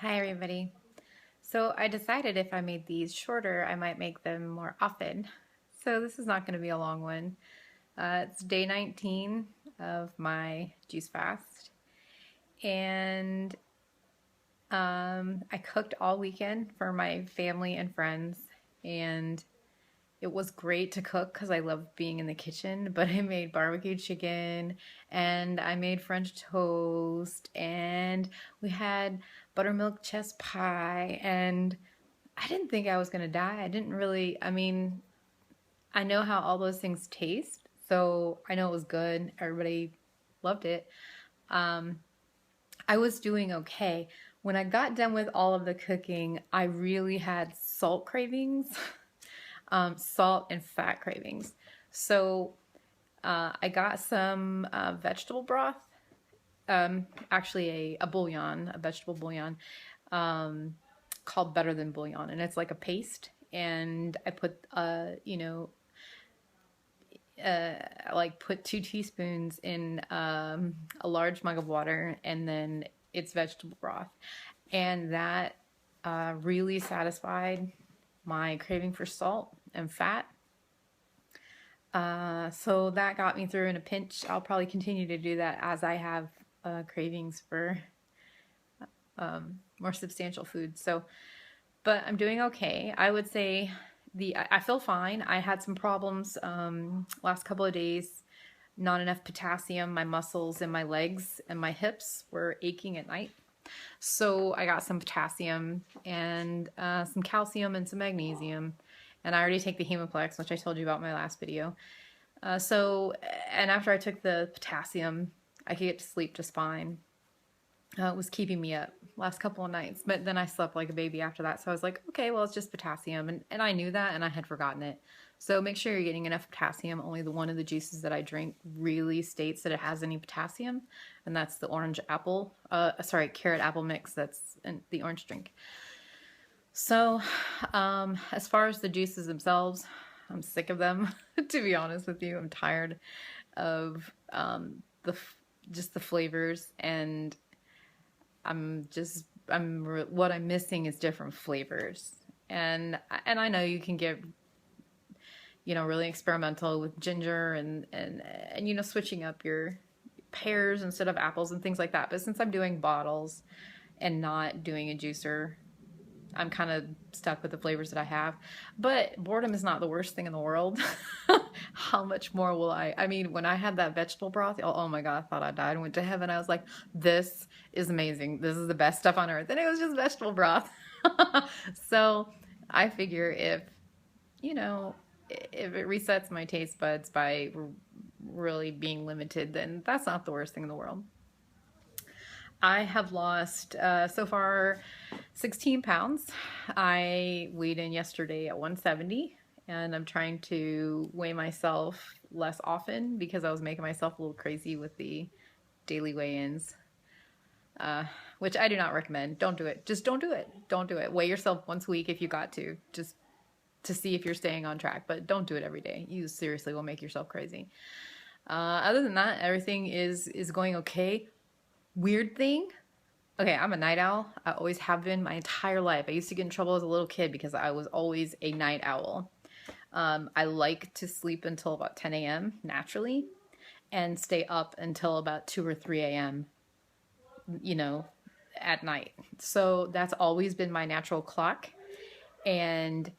Hi everybody. So I decided if I made these shorter, I might make them more often. So this is not going to be a long one. It's day 19 of my juice fast. And I cooked all weekend for my family and friends. And it was great to cook because I love being in the kitchen, but I made barbecue chicken and I made French toast and we had buttermilk chess pie and I didn't think I was going to die. I didn't really, I know how all those things taste, so I know it was good. Everybody loved it. Um, I was doing okay. When I got done with all of the cooking, I really had salt cravings, salt and fat cravings. So I got some vegetable broth, actually a bouillon, a vegetable bouillon um, called Better Than Bouillon, and it's like a paste. And I put, like put 2 teaspoons in a large mug of water, and then it's vegetable broth, and that really satisfied my craving for salt and fat. So that got me through in a pinch. I'll probably continue to do that as I have cravings for more substantial food. So, but I'm doing okay. I would say I feel fine. I had some problems last couple of days. Not enough potassium. My muscles in my legs and my hips were aching at night. So I got some potassium and some calcium and some magnesium. And I already take the Hemoplex, which I told you about in my last video. And after I took the potassium, I could get to sleep just fine. It was keeping me up last couple of nights, but then I slept like a baby after that. So I was like, okay, well, it's just potassium. And I knew that and I had forgotten it. So make sure you're getting enough potassium. Only the one of the juices that I drink really states that it has any potassium, and that's the carrot apple mix. That's in the orange drink. So, as far as the juices themselves, I'm sick of them, to be honest with you. I'm tired of just the flavors, and what I'm missing is different flavors. And I know you can get really experimental with ginger and switching up your pears instead of apples and things like that. But since I'm doing bottles and not doing a juicer, I'm kind of stuck with the flavors that I have. But boredom is not the worst thing in the world. How much more will I? I mean, when I had that vegetable broth, oh my God, I thought I died and went to heaven. I was like, this is amazing. This is the best stuff on earth. And it was just vegetable broth. So I figure you know, if it resets my taste buds by really being limited, then that's not the worst thing in the world. I have lost so far 16 pounds. I weighed in yesterday at 170, and I'm trying to weigh myself less often because I was making myself a little crazy with the daily weigh-ins, which I do not recommend. Don't do it. Just don't do it. Don't do it. Weigh yourself once a week if you got to, just to see if you're staying on track, but don't do it every day. You seriously will make yourself crazy. Other than that, everything is going okay. Weird thing. Okay, I'm a night owl. I always have been my entire life. I used to get in trouble as a little kid because I was always a night owl. I like to sleep until about 10 a.m. naturally and stay up until about 2 or 3 a.m., at night. So that's always been my natural clock. And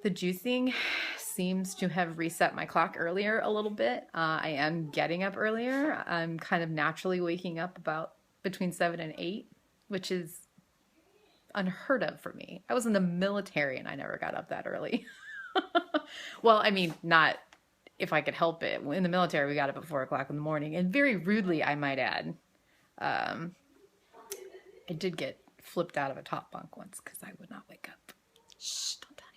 the juicing seems to have reset my clock earlier a little bit. I am getting up earlier. I'm kind of naturally waking up about between 7 and 8, which is unheard of for me. I was in the military and I never got up that early. Well, I mean, not if I could help it. In the military, we got up at 4 o'clock in the morning, and very rudely, I might add. I did get flipped out of a top bunk once because I would not wake up. Shh, don't tell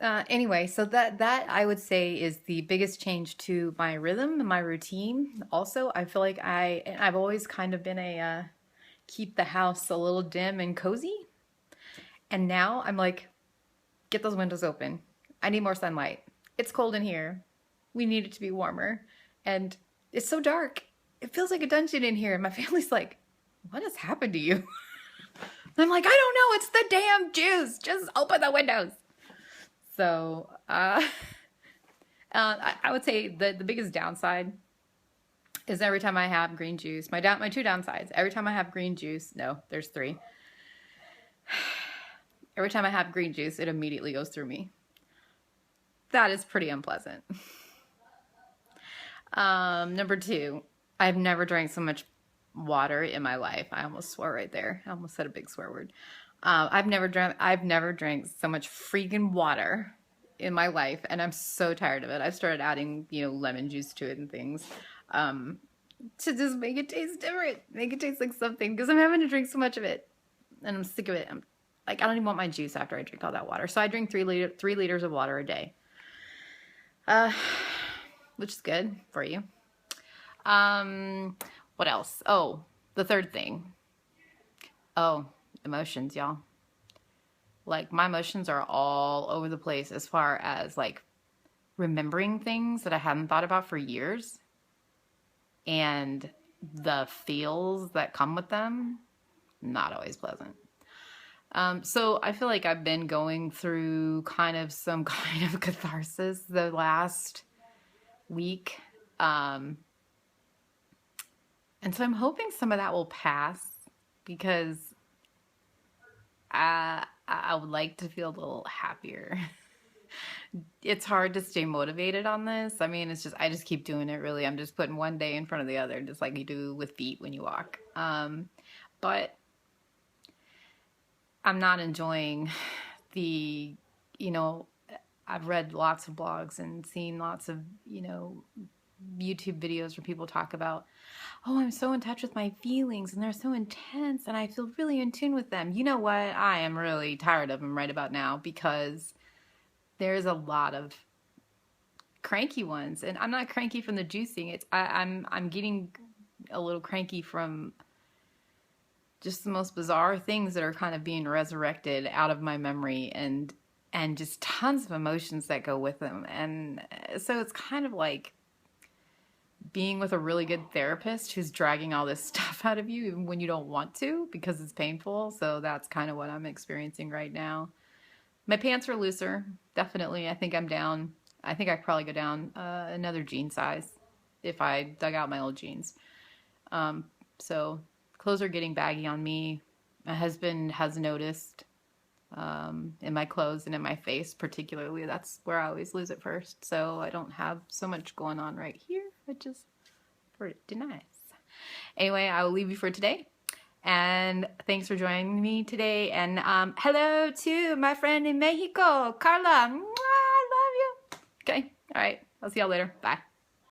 anybody. Anyway, so that I would say is the biggest change to my rhythm and my routine. Also, I feel like I've always kind of been a keep the house a little dim and cozy, and now I'm like, get those windows open. I need more sunlight. It's cold in here. We need it to be warmer, and it's so dark. It feels like a dungeon in here. And my family's like, what has happened to you? I'm like, I don't know. It's the damn juice. Just open the windows. So, I would say the biggest downside is every time I have green juice, my two downsides, every time I have green juice, no, there's three. Every time I have green juice, it immediately goes through me. That is pretty unpleasant. Number two, I've never drank so much water in my life. I almost swore right there. I almost said a big swear word. I've never drank so much freaking water in my life, and I'm so tired of it. I've started adding, lemon juice to it and things, to just make it taste different, make it taste like something, because I'm having to drink so much of it, and I'm sick of it. I'm like, I don't even want my juice after I drink all that water. So I drink 3 liters of water a day, which is good for you. What else? Oh, the third thing. Oh, emotions, y'all. Like, my emotions are all over the place as far as, like, remembering things that I hadn't thought about for years. And the feels that come with them, not always pleasant. So I feel like I've been going through some kind of catharsis the last week. And so I'm hoping some of that will pass, because I would like to feel a little happier. It's hard to stay motivated on this. I mean, I just keep doing it, really. I'm just putting one day in front of the other, just like you do with feet when you walk. But I'm not enjoying I've read lots of blogs and seen lots of, YouTube videos where people talk about, oh, I'm so in touch with my feelings and they're so intense and I feel really in tune with them. You know what? I am really tired of them right about now, because there's a lot of cranky ones, and I'm not cranky from the juicing. I'm getting a little cranky from just the most bizarre things that are kind of being resurrected out of my memory, and just tons of emotions that go with them. And so it's kind of like being with a really good therapist who's dragging all this stuff out of you even when you don't want to, because it's painful. So that's kind of what I'm experiencing right now. My pants are looser, definitely. I think I'm down. I think I could probably go down another jean size if I dug out my old jeans. So clothes are getting baggy on me. My husband has noticed in my clothes and in my face particularly. That's where I always lose it first. So I don't have so much going on right here, which is pretty nice. Anyway, I will leave you for today. And thanks for joining me today. And hello to my friend in Mexico, Carla. Mwah, I love you. Okay. All right. I'll see y'all later. Bye.